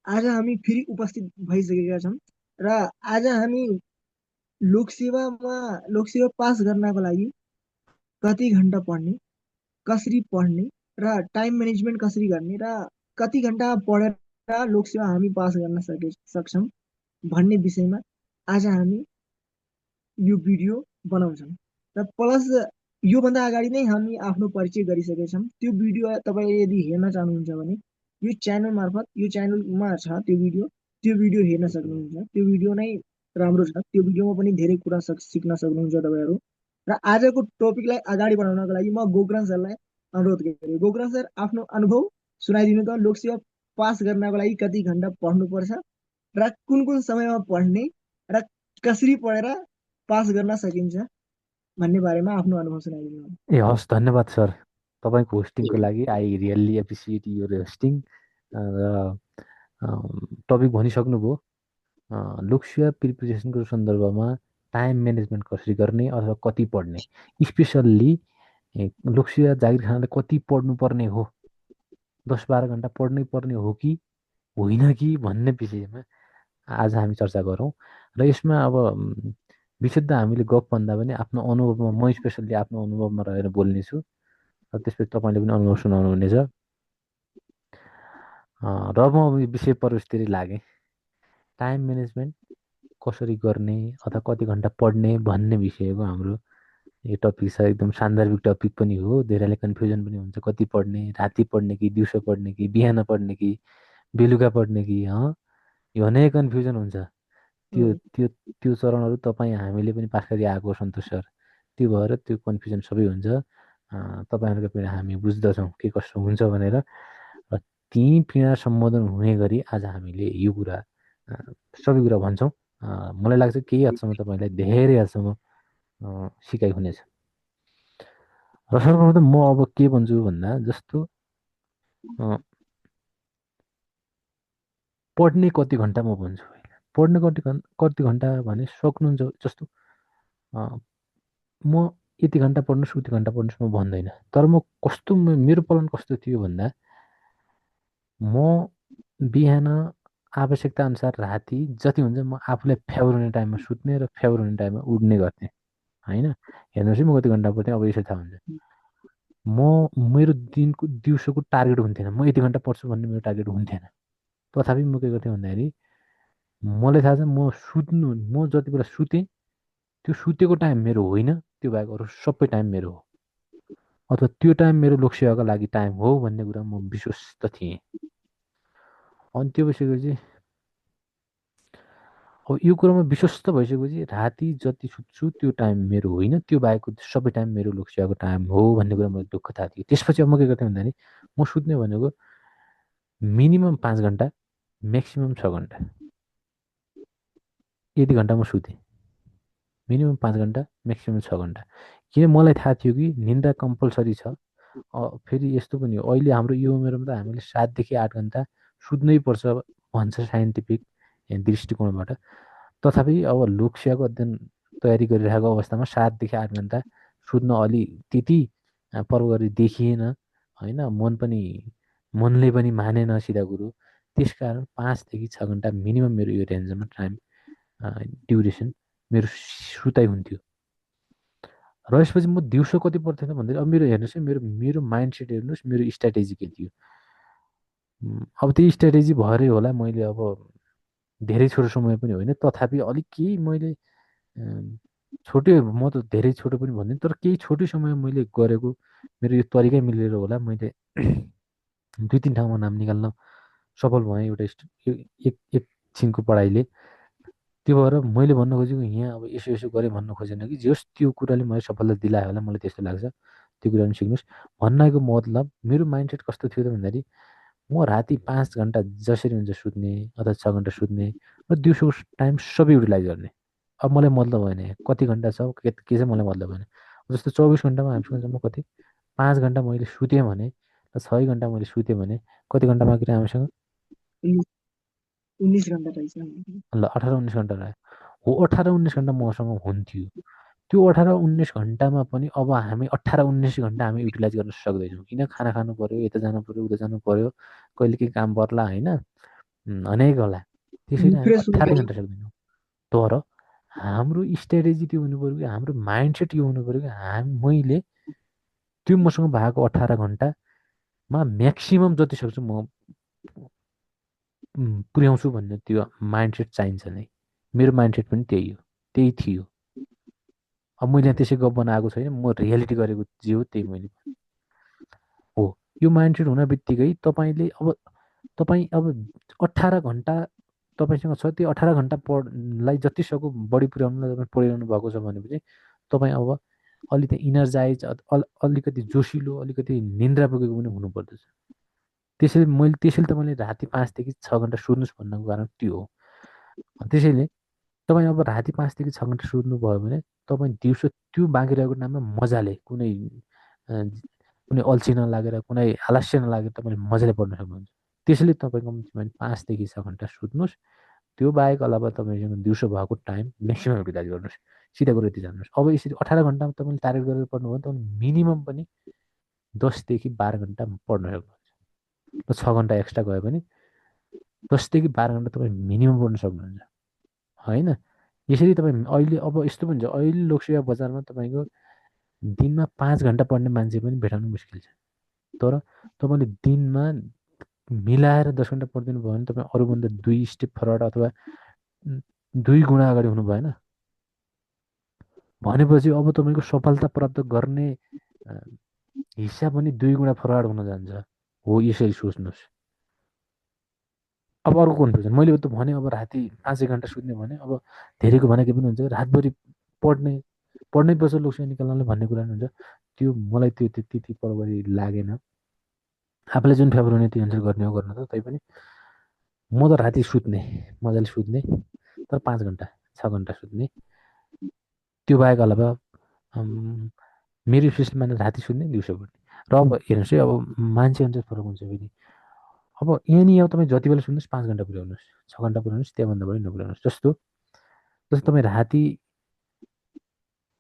आज हामी फेरि उपस्थित भइसकेका छौँ र आज हामी लोकसेवामा लोकसेवा पास गर्नको लागि कति घन्टा पढ्ने, कसरी पढ्ने र टाइम म्यानेजमेन्ट कसरी गर्ने र कति घन्टा पढेर लोकसेवा हामी पास गर्न सक्छौँ भन्ने विषयमा आज हामी यो भिडियो बनाउँछौँ र प्लस योभन्दा अगाडि नै हामी आफ्नो परिचय गरिसकेका छौँ। त्यो भिडियो तपाईँले यदि हेर्न चाहनुहुन्छ भने यो च्यानल मार्फत यो च्यानलमा छ त्यो भिडियो हेर्न सक्नुहुन्छ। त्यो भिडियो नै राम्रो छ। त्यो भिडियोमा पनि धेरै कुरा सिक्न सक्नुहुन्छ तपाईँहरू। र आजको टपिकलाई अगाडि बढाउनको लागि म गोकर्ण सरलाई अनुरोध गरेँ। गोकर्ण सर आफ्नो अनुभव सुनाइदिनु त लोकसेवा पास गर्नको लागि कति घन्टा पढ्नुपर्छ र कुन कुन समयमा पढ्ने र कसरी पढेर पास गर्न सकिन्छ भन्ने बारेमा आफ्नो अनुभव सुनाइदिनु। ए हस्, धन्यवाद सर तपाईँको होस्टिङको लागि। I really appreciate your hosting. र टपिक भनिसक्नुभयो। लोकसेवा प्रिपरेसनको सन्दर्भमा टाइम म्यानेजमेन्ट कसरी गर्ने अथवा कति पढ्ने, स्पेसल्ली लोकसेवा जागिर खानाले कति पढ्नुपर्ने हो, 10-12 घन्टा पढ्नै पर्ने हो कि होइन कि भन्ने विषयमा आज हामी चर्चा गरौँ। र यसमा अब विशुद्ध हामीले गफ भन्दा पनि आफ्नो अनुभवमा, म स्पेसल्ली आफ्नो अनुभवमा रहेर बोल्नेछु र त्यसपछि तपाईँले पनि अनुभव सुनाउनु हुनेछ। र म विषय प्रवृत्तिरै लागेँ। टाइम म्यानेजमेन्ट कसरी गर्ने अथवा कति घन्टा पढ्ने भन्ने विषयको हाम्रो यो टपिक छ। एकदम सान्दर्भिक टपिक पनि हो। धेरैले कन्फ्युजन पनि हुन्छ, कति पढ्ने, राति पढ्ने कि दिउँसो पढ्ने कि बिहान पढ्ने कि बेलुका पढ्ने कि यो अनेक कन्फ्युजन हुन्छ। त्यो त्यो त्यो चरणहरू तपाईँ हामीले पनि पास गरी आएको सन्तोष सर। त्यो भएर त्यो कन्फ्युजन सबै हुन्छ। तपाईँहरूको पीडा हामी बुझ्दछौँ के कस्तो हुन्छ भनेर। र ती पीडा सम्बोधन हुने गरी आज हामीले यो कुरा सबै कुरा भन्छौँ। मलाई लाग्छ केही हदसम्म तपाईँलाई धेरै हदसम्म सिकाइ हुनेछ। र सर्वप्रथम म अब के भन्छु भन्दा जस्तो पढ्ने कति घन्टा म भन्छु। पढ्ने कति घन्टा भने सक्नुहुन्छ जस्तो म यति घन्टा पढ्नुहोस् उति घन्टा पढ्नुहोस् म भन्दैन। तर म कस्तो मेरो पालन कस्तो थियो भन्दा म बिहान आवश्यकता अनुसार राति जति हुन्छ म आफूलाई फेवर हुने टाइममा सुत्ने र फेवर हुने टाइममा उड्ने गर्थेँ होइन। हेर्नुहोस् है म कति घन्टा पढ्थेँ अब यसो थाहा हुन्छ। मेरो दिनको दिउँसोको टार्गेट हुन्थेन, म यति घन्टा पढ्छु भन्ने मेरो टार्गेट हुन्थेन। तथापि म के गर्थेँ भन्दाखेरि मलाई थाहा छ म जति बेला सुतेँ त्यो सुतेको टाइम मेरो होइन, त्यो बाहेक अरू सबै टाइम मेरो हो, अथवा त्यो टाइम मेरो लोकसेवाको लागि टाइम हो भन्ने कुरा म विश्वस्त थिएँ। अनि त्यो भइसकेपछि अब यो कुरामा विश्वस्त भइसकेपछि राति जति सुत्छु त्यो टाइम मेरो होइन, त्यो बाहेकको सबै टाइम मेरो लोकसेवाको टाइम हो भन्ने कुरा मलाई दुःख थाहा थियो। त्यसपछि अब म के गर्थेँ भन्दाखेरि म सुत्ने भनेको मिनिमम 5 घन्टा, म्याक्सिमम 6 घन्टा, यति घन्टा म सुतेँ। मिनिमम 5 घन्टा, म्याक्सिमम 6 घन्टा। किन मलाई थाहा थियो कि निन्द्रा कम्पलसरी छ। फेरि यस्तो पनि हो, अहिले हाम्रो यो उमेरमा त हामीले 7 देखि 8 घन्टा सुत्नै पर्छ भन्छ साइन्टिफिक दृष्टिकोणबाट। तथापि अब लोकसेवाको अध्ययन तयारी गरिरहेको अवस्थामा 7 देखि 8 घन्टा सुत्न अलि त्यति पर्व गरी देखिएन होइन। मनले पनि मानेन सिधा कुरो। त्यसकारण 5 देखि 6 घन्टा मिनिमम मेरो यो रेन्जमा टाइम ड्युरेसन मेरो सुताइ हुन्थ्यो। र यसपछि म दिउँसो कति पर्थेन भन्दाखेरि अब मेरो हेर्नुहोस् है, मेरो मेरो माइन्ड सेट हेर्नुहोस्, मेरो स्ट्राटेजी के थियो। अब त्यही स्ट्राटेजी भएरै होला मैले अब धेरै छोटो समय पनि होइन, तथापि अलिक केही मैले छोटो, म त धेरै छोटो पनि भन्दिनँ, तर केही छोटो समय मैले गरेको मेरो यो तरिकै मिलेर होला मैले 2-3 ठाउँमा नाम निकाल्न सफल भएँ एउटा एकछिनको पढाइले। त्यो भएर मैले भन्न खोजेको यहाँ अब यसो यसो गरेँ भन्न खोजेन कि जस त्यो कुराले मलाई सफलता दिलायो होला, मलाई त्यस्तो लाग्छ। त्यो कुरा पनि सिक्नुहोस् भन्नको मतलब मेरो माइन्डसेट कस्तो थियो त भन्दाखेरि म राति 5 घन्टा जसरी हुन्छ सुत्ने अथवा 6 घन्टा सुत्ने र दिउँसोको टाइम सबै युटिलाइज गर्ने। अब मलाई मतलब भएन यहाँ कति घन्टा छ के चाहिँ मलाई मतलब भएन। जस्तो 24 घन्टामा हामीसँग म कति 5 घन्टा मैले सुतेँ भने र 6 घन्टा मैले सुतेँ भने कति घन्टा बाँकी रह्यो हामीसँग? 19 घन्टा रहेछ। ल 18-19 घन्टा रह्यो हो। 18-19 घन्टा मसँग हुन्थ्यो। त्यो 18-19 घन्टामा पनि अब हामी 18-19 घन्टा हामी युटिलाइज गर्न सक्दैछौँ। किन? खाना खानु पऱ्यो, यता जानु पऱ्यो, उता जानु पऱ्यो, कहिले के काम पर्ला होइन। अनेक होला। त्यसैले हामी फ्रेस हुनु 18 पर्छ। घन्टा सक्दैनौँ। तर हाम्रो स्ट्राटेजी त्यो हुनु पऱ्यो कि हाम्रो माइन्डसेट यो हुनु पऱ्यो कि मैले त्यो मसँग भएको 18 घन्टामा म्याक्सिमम् जति सक्छु म पुर्याउँछु भन्ने त्यो माइन्डसेट चाहिन्छ नै। मेरो माइन्डसेट पनि त्यही हो, त्यही थियो। अब मैले त्यसै गफ बनाएको छैन, म रियालिटी गरेको जे हो त्यही मैले हो। यो माइन्डसेट हुन बित्तिकै तपाईँ अब 18 घन्टा तपाईँसँग छ, त्यो 18 घन्टा लाई जति सक्दो बढी पुर्याउनुलाई तपाईँ पढिरहनु भएको छ भनेपछि तपाईँ अब अलिकति इनर्जाइज, अलिकति जोसिलो, अलिकति निन्द्रा पुगेको पनि हुनुपर्दछ। त्यसैले त मैले राति 5 देखि 6 घन्टा सुत्नुहोस् भन्नको कारण त्यो हो। त्यसैले तपाईँ अब राति 5 देखि 6 घन्टा सुत्नुभयो भने तपाईँ दिउँसो त्यो बाँकी रहेको नाममा मजाले कुनै अल्छी नलागेर, कुनै आलस्य नलागेर तपाईँले मजाले पढ्न सक्नुहुन्छ। त्यसैले तपाईँ कम्तीमा 5 देखि 6 घन्टा सुत्नुहोस्। त्यो बाहेक अलावा तपाईँसँग दिउँसो भएको टाइम म्याक्सिमम् युटिलाइज गर्नुहोस्। सिधा कुरो यति जान्नुहोस्। अब यसरी 18 घन्टामा तपाईँले टार्गेट गरेर पढ्नुभयो भने तपाईँ मिनिमम पनि 10 देखि 12 घन्टा पढ्न सक्नुहुन्छ। र 6 घन्टा एक्स्ट्रा गयो भने 10 देखि 12 घन्टा तपाईँ मिनिमम पढ्न सक्नुहुन्छ, होइन? यसरी तपाईँ अहिले अब यस्तो पनि छ, अहिले लोकसेवा बजारमा तपाईँको दिनमा 5 घन्टा पढ्ने मान्छे पनि भेटाउनु मुस्किल छ। तर तपाईँले दिनमा मिलाएर 10 घन्टा पढिदिनु भयो भने तपाईँ अरूभन्दा 2 स्टेप फरवर्ड अथवा 2 गुणा अगाडि हुनु भएन भनेपछि अब तपाईँको सफलता प्राप्त गर्ने हिस्सा पनि 2 गुणा फरवर्ड हुन जान्छ। हो, यसरी सोच्नुहोस्। अब अर्को कन्फ्युजन मैले त भने अब राति 5 घन्टा सुत्ने भने अब धेरैको भने के पनि हुन्छ, रातभरि पढ्नै पर्छ लोकसेवा निकाल्नलाई भन्ने कुरा हुन्छ। त्यो मलाई त्यो त्यति प्रभावी लागेन। आफूलाई जुन फेभर हुने त्यो अनुसार गर्ने हो गर्न त। तैपनि म त राति सुत्ने, मजाले सुत्ने, तर 5 घन्टा 6 घन्टा सुत्ने। त्यो बाहेक अलावा मेरो सिस्टममा राति सुत्ने, दिउँसो पढ्ने। र अब हेर्नुहोस् है, अब मान्छे अनुसार फरक हुन्छ फेरि। अब यहाँनिर अब तपाईँ जति बेला सुन्नुहोस् 5 घन्टा पुर्याउनुहोस्, 6 घन्टा पुर्याउनुहोस्, त्यहाँभन्दा बढी नपुर्याउनुहोस्। जस्तो तपाईँ राति,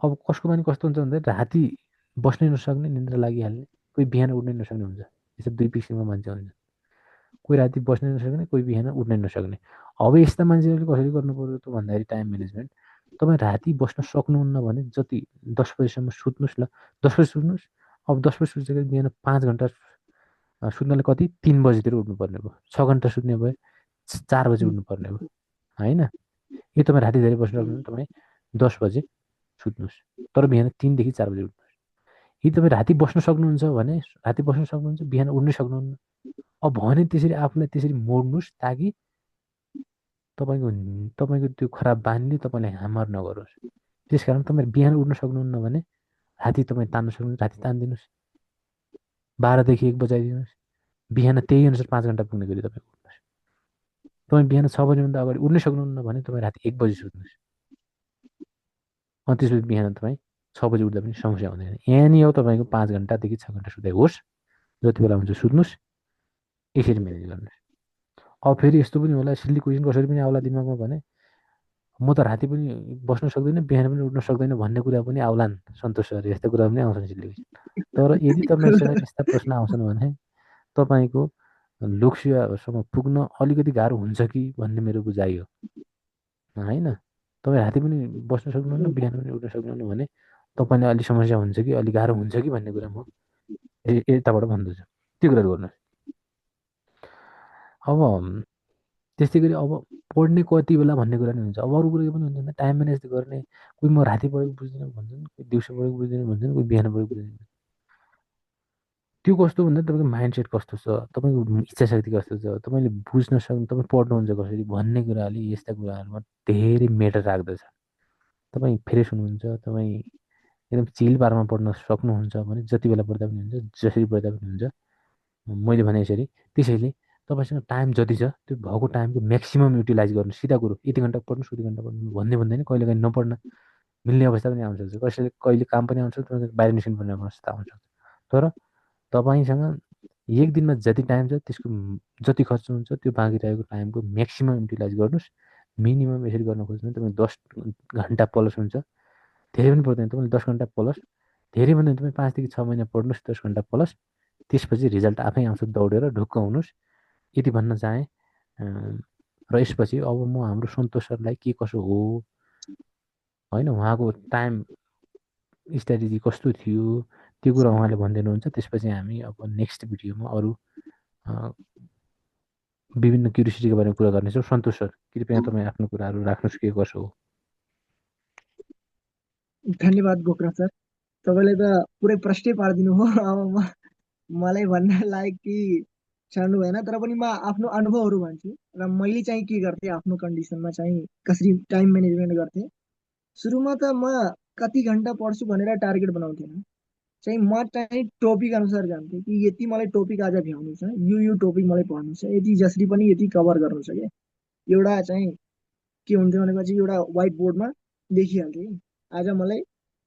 अब कसको पनि कस्तो हुन्छ भन्दा राति बस्नै नसक्ने, निन्द्रा लागिहाल्ने, कोही बिहान उठ्नै नसक्ने हुन्छ। यस्तो 2 किसिमको मान्छे हुन्छ। कोही राति बस्नै नसक्ने, कोही बिहान उठ्नै नसक्ने। अब यस्ता मान्छेहरूले कसरी गर्नु पर्यो त भन्दाखेरि टाइम म्यानेजमेन्ट, तपाईँ राति बस्न सक्नुहुन्न भने जति 10 बजीसम्म सुत्नुहोस् ल, 10 बजी सुत्नुहोस्। अब 10 बजी सुत्दाखेरि बिहान 5 घन्टा सुत्नलाई कति 3 बजीतिर उठ्नुपर्ने भयो, 6 घन्टा सुत्ने भए 4 बजी उठ्नुपर्ने भयो, होइन? यो तपाईँ राति धेरै बस्न सक्नुहुन्छ, तपाईँ 10 बजे सुत्नुहोस्, तर बिहान 3 देखि 4 बजी उठ्नुहोस्। यदि तपाईँ राति बस्न सक्नुहुन्छ भने राति बस्न सक्नुहुन्छ, बिहान उठ्नै सक्नुहुन्न। अब भने त्यसरी आफूलाई त्यसरी मोड्नुहोस् ताकि तपाईँको तपाईँको त्यो खराब बानीले तपाईँलाई ह्यामर नगरोस्। त्यस कारण तपाईँ बिहान उठ्न सक्नुहुन्न भने राति तपाईँ तान्न सक्नुहुन्छ, राति तानिदिनुहोस्, 12 देखि 1 बजाइदिनुहोस्। बिहान त्यही अनुसार 5 घन्टा पुग्ने गरी तपाईँ उठ्नुहोस्। तपाईँ बिहान 6 बजीभन्दा अगाडि उठ्नै सक्नुहुन्न भने तपाईँ राति 1 बजी सुत्नुहोस्। अनि त्यसपछि बिहान तपाईँ 6 बजी उठ्दा पनि समस्या हुँदैन। यहाँनिर हो तपाईँको 5 घन्टादेखि 6 घन्टा सुत्दै होस्, जति बेला हुन्छ सुत्नुहोस्, यसरी म्यानेज गर्नुहोस्। अब फेरि यस्तो पनि होला, सिल्ली क्वेसन कसरी पनि आउला दिमागमा भने म त राति पनि बस्न सक्दैन, बिहान पनि उठ्न सक्दैन भन्ने कुरा पनि आउलान् सन्तोष सर, यस्ता कुरा पनि आउँछन् सिल्ली क्वेसन। तर यदि तपाईँसँग यस्ता प्रश्न आउँछन् भने तपाईँको लोकसेवासँग पुग्न अलिकति गाह्रो हुन्छ कि भन्ने मेरो बुझाइ हो, होइन? तपाईँ राति पनि बस्न सक्नुहुन्न, बिहान पनि उठ्न सक्नुहुन्न भने तपाईँलाई अलिक समस्या हुन्छ कि अलिक गाह्रो हुन्छ कि भन्ने कुरा म यताबाट भन्दछु। त्यो कुरा गर्नुहोस्। अब त्यस्तै गरी अब पढ्ने कति बेला भन्ने कुरा नि हुन्छ। अब अरू कुरो के पनि हुन्छ, टाइम म्यानेज गर्ने। कोही म राति पढेको बुझ्दिनँ भन्छन्, कोही दिउँसो पढेको बुझ्दिनँ भन्छन्, कोही बिहान पढेको बुझ्दिनँ। त्यो कस्तो भन्दा तपाईँको माइन्डसेट कस्तो छ, तपाईँको इच्छा शक्ति कस्तो छ, तपाईँले बुझ्न सक्नु, तपाईँ पढ्नुहुन्छ कसरी भन्ने कुराले यस्ता कुराहरूमा धेरै मेटर राख्दछ। तपाईँ फ्रेस हुनुहुन्छ, तपाईँ एकदम चिल पारामा पढ्न सक्नुहुन्छ भने जति बेला पढ्दा पनि हुन्छ, जसरी पढ्दा पनि हुन्छ। मैले भने यसरी। त्यसैले तपाईँसँग टाइम जति छ त्यो भएको टाइमको म्याक्सिमम् युटिलाइज गर्नु। सिधा कुरो, यति घन्टा पढ्नुहोस्, उति घन्टा पढ्नु भन्ने भन्दैन। कहिलेकाहीँ नपढ्न मिल्ने अवस्था पनि आउँछ, कसैले कहिले काम पनि आउँछ, तपाईँको बाहिर निस्किनुपर्ने अवस्था आउँछ। तर तपाईँसँग एक दिनमा जति टाइम छ त्यसको जति खर्च हुन्छ त्यो बाँकी रहेको टाइमको म्याक्सिमम् युटिलाइज गर्नुहोस्। मिनिमम यसरी गर्न खोज्नु, तपाईँ 10 घन्टा प्लस हुन्छ, धेरै पनि पर्दैन। तपाईँले 10 घन्टा प्लस, धेरै भन्दा तपाईँ 5 देखि 6 महिना पढ्नुहोस् 10 घन्टा प्लस। त्यसपछि रिजल्ट आफै आउँछ, दौडेर ढुक्क हुनुहोस्। यति भन्न चाहेँ। र यसपछि अब म हाम्रो सन्तोष सरलाई के कसो हो होइन उहाँको टाइम स्ट्राटेजी कस्तो थियो त्यो कुरा उहाँले भनिदिनुहुन्छ। त्यसपछि हामी अब नेक्स्ट भिडियोमा अरू अ, विभिन्न क्युरियोसिटीको बारेमा कुरा गर्नेछौँ। सन्तोष सर कृपया तपाईँ आफ्नो कुराहरू राख्नुहोस् के कसो हो। धन्यवाद गोकरा सर, तपाईँले त पुरै प्रष्टै पारिदिनु हो। अब मलाई भन्न लायक कि छाड्नु भएन, तर पनि म आफ्नो अनुभवहरू भन्छु र मैले चाहिँ के गर्थेँ आफ्नो कन्डिसनमा चाहिँ कसरी टाइम म्यानेजमेन्ट गर्थेँ। सुरुमा त म कति घन्टा पढ्छु भनेर टार्गेट बनाउँथेन। चाहिँ म चाहिँ टपिक अनुसार जान्थेँ कि यति मलाई टपिक आज भ्याउनु छ, यो टपिक मलाई पढ्नु छ, यति जसरी पनि यति कभर गर्नु छ क्या। एउटा चाहिँ के हुन्थ्यो भनेपछि एउटा व्हाइट बोर्डमा लेखिहाल्थेँ कि आज मलाई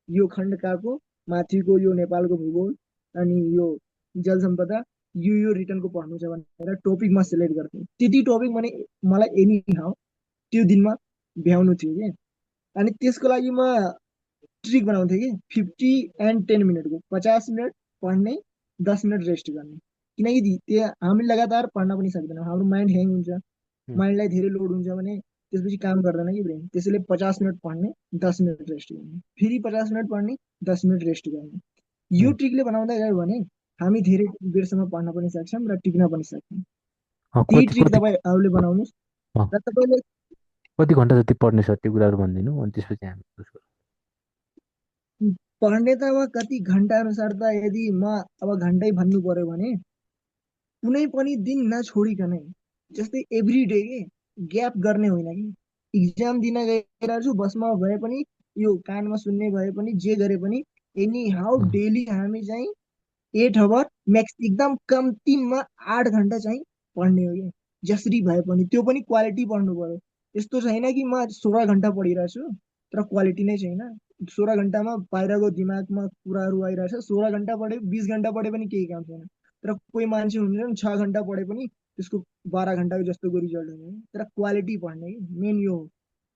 यो खण्डकाको माथिको यो नेपालको भूगोल अनि यो जल सम्पदा यो रिटर्नको पढ्नु छ भनेर टपिकमा सिलेक्ट गर्थेँ। त्यति टपिक भने मलाई एनी हाउ त्यो दिनमा भ्याउनु थियो कि। अनि त्यसको लागि म ट्रिक बनाउँथेँ कि 50 and 10 मिनटको, 50 मिनट पढ्ने, 10 मिनट रेस्ट गर्ने। किनकि त्यो हामी लगातार पढ्न पनि सक्दैनौँ, हाम्रो माइन्ड ह्याङ हुन्छ, उम्, माइन्डलाई धेरै लोड हुन्छ भने त्यसपछि काम गर्दैन कि ब्रेन। त्यसैले 50 मिनट पढ्ने, 10 मिनट रेस्ट गर्ने, फेरि 50 मिनट पढ्ने, 10 मिनट रेस्ट गर्ने। यो उम्, ट्रिकले बनाउँदा गयो भने हामी धेरै बेरसम्म पढ्न पनि सक्छौँ र टिक्न पनि सक्छौँ। त्यही कति ट्रिक कति तपाईँहरूले बनाउनुहोस् अ, र तपाईँले कति घन्टा जति पढ्ने सर त्यो कुराहरू भनिदिनु अनि त्यसपछि हामी उसो पढ्ने त अब कति घन्टा अनुसार त यदि म अब घन्टै भन्नु पर्यो भने कुनै पनि दिन नछोडिकनै, जस्तै एभ्री डे के ग्याप गर्ने होइन कि। इक्जाम दिन गइरहेको छु बसमा भए पनि, यो कानमा सुन्ने भए पनि, जे गरे पनि एनी हाउ उम्, डेली हामी चाहिँ 8 आवर म्याक्स, एकदम कम्तीमा 8 घन्टा चाहिँ पढ्ने हो कि। जसरी भए पनि त्यो पनि क्वालिटी पढ्नु पर्यो। यस्तो छैन कि म 16 घन्टा पढिरहेको छु तर क्वालिटी नै छैन। 16 घन्टामा बाहिरको दिमागमा कुराहरू आइरहेछ, 16 घन्टा पढे, 20 घन्टा पढे पनि केही काम छैन। तर कोही मान्छे हुन्छन् 6 घन्टा पढे पनि त्यसको 12 घन्टाको जस्तोको रिजल्ट हुने। तर क्वालिटी पढ्ने कि मेन यो हो।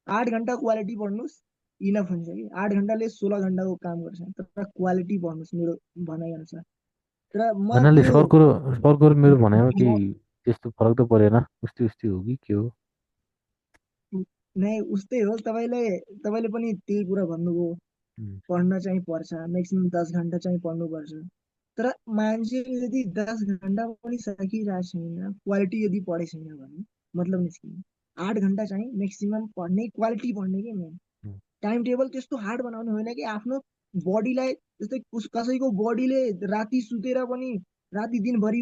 8 घन्टा क्वालिटी पढ्नुहोस्, इनफ हुन्छ कि। 8 घन्टाले 16 घन्टाको काम गर्छ, तर क्वालिटी पढ्नुहोस् मेरो भनाइ अनुसार। र म भन्नाले त्यो सरको र मेरो भनाइमा केही त्यस्तो फरक त परेन, उस्तै उस्तै हो कि के हो? नै उस्तै हो। तपाईँले पनि त्यही कुरा भन्नुभयो, उम्, पढ्न चाहिँ पर्छ, म्याक्सिमम् 10 घन्टा चाहिँ पढ्नुपर्छ। तर मान्छेले यदि 10 घन्टा पनि सकिरहेको छैन, क्वालिटी यदि पढे छैन भने मतलब निस्किने। 8 घन्टा चाहिँ म्याक्सिमम् पढ्ने, क्वालिटी पढ्ने कि मेन। उम्, टाइम टेबल त्यस्तो हार्ड बनाउनु होइन कि आफ्नो बडीलाई, जस्तै कसैको बडीले राति सुतेर पनि राति दिनभरि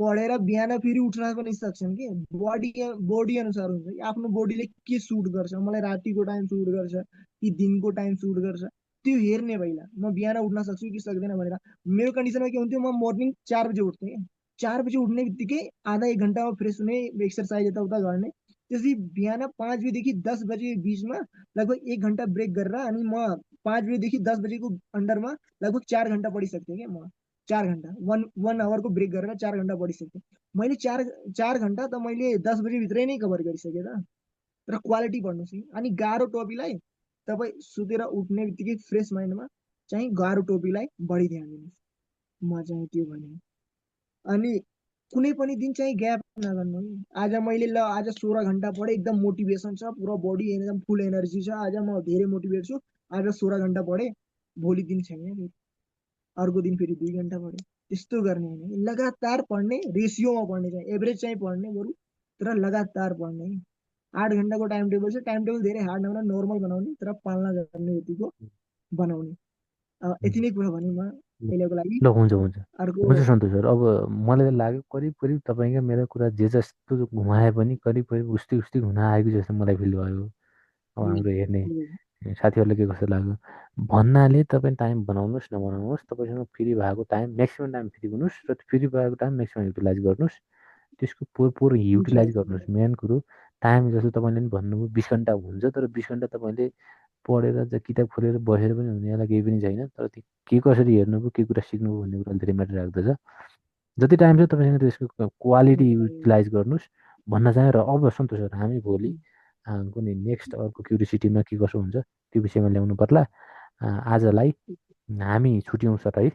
पढेर बिहान फेरि उठ्न पनि सक्छन् कि। बडी बडी अनुसार हुन्छ कि आफ्नो बडीले के सुट गर्छ, मलाई रातिको टाइम सुट गर्छ कि दिनको टाइम सुट गर्छ, त्यो हेर्ने पहिला म बिहान उठ्न सक्छु कि सक्दैन भनेर। मेरो कन्डिसनमा के हुन्थ्यो, म मर्निङ 4 बजे उठ्थेँ क्या। 4 बजे उठ्ने बित्तिकै आधा एक घन्टामा फ्रेस हुने, एक्सर्साइज यताउता गर्ने, त्यसपछि बिहान 5 बजेदेखि 10 बजे बिचमा लगभग 1 घन्टा ब्रेक गरेर अनि म 5 बजेदेखि 10 बजेको अन्डरमा लगभग 4 घन्टा पढिसक्थेँ क्या म। 4 घन्टा, वान वान आवरको ब्रेक गरेर 4 घन्टा पढिसक्थेँ मैले। चार 4 घन्टा त मैले 10 बजेभित्रै नै कभर गरिसकेँ त। तर क्वालिटी पढ्नुहोस् कि। अनि गाह्रो टपिकलाई तपाईँ सुतेर उठ्ने बित्तिकै फ्रेस माइन्डमा चाहिँ गाह्रो टपिकलाई बढी ध्यान दिनुहोस्। म चाहिँ त्यो भने। अनि कुनै पनि दिन चाहिँ ग्याप नगर्नु है। आज मैले ल आज 16 घन्टा पढेँ, एकदम मोटिभेसन छ, पुरा बडी एकदम फुल एनर्जी छ, आज म धेरै मोटिभेट छु, आज 16 घन्टा पढेँ, भोलि दिन छैन फेरि, अर्को दिन फेरि 2 घन्टा पढेँ। त्यस्तो गर्ने होइन, लगातार पढ्ने, रेसियोमा पढ्ने, चाहिँ एभरेज चाहिँ पढ्ने बरु, तर लगातार पढ्ने। 8 घन्टाको टाइम टेबल छ, टाइम टेबल धेरै हार्ड नबनाउने, नर्मल बनाउने, तर पालना गर्ने यतिको बनाउने। यति उम्, नै कुरा भने म ल अहिलेको लागि। ल, हुन्छ हुन्छ अर्को हुन्छ सन्तोष सर। अब मलाई त लाग्यो करिब करिब तपाईँका मेरो कुरा जे जस्तो घुमाए पनि करिब करिब उस्तै उस्तै हुन आएको जस्तो मलाई फिल भयो। अब हाम्रो हेर्ने साथीहरूलाई के कस्तो लाग्यो भन्नाले तपाईँ टाइम बनाउनुहोस् नबनाउनुहोस्, तपाईँसँग फ्री भएको टाइम म्याक्सिमम् टाइम फ्री हुनुहोस् र फ्री भएको टाइम म्याक्सिमम् युटिलाइज गर्नुहोस्। त्यसको पोर हुन्छ युटिलाइज गर्नुहोस्। मेन कुरो टाइम जस्तो तपाईँले पनि भन्नुभयो 20 घन्टा हुन्छ, तर 20 घन्टा तपाईँले पढेर किताब खोलेर बसेर पनि हुनेवाला केही पनि छैन। तर त्यो के कसरी हेर्नुभयो, के कुरा सिक्नुभयो भन्ने कुरा धेरै म्याटर राख्दछ। जति टाइम छ तपाईँसँग त्यसको क्वालिटी युटिलाइज गर्नुहोस् भन्न चाहेँ। र अब सन्तोष सर हामी भोलि कुनै नेक्स्ट अर्को क्युरियोसिटीमा के कसो हुन्छ त्यो विषयमा ल्याउनु पर्ला। आजलाई हामी छुट्यौँ सर है।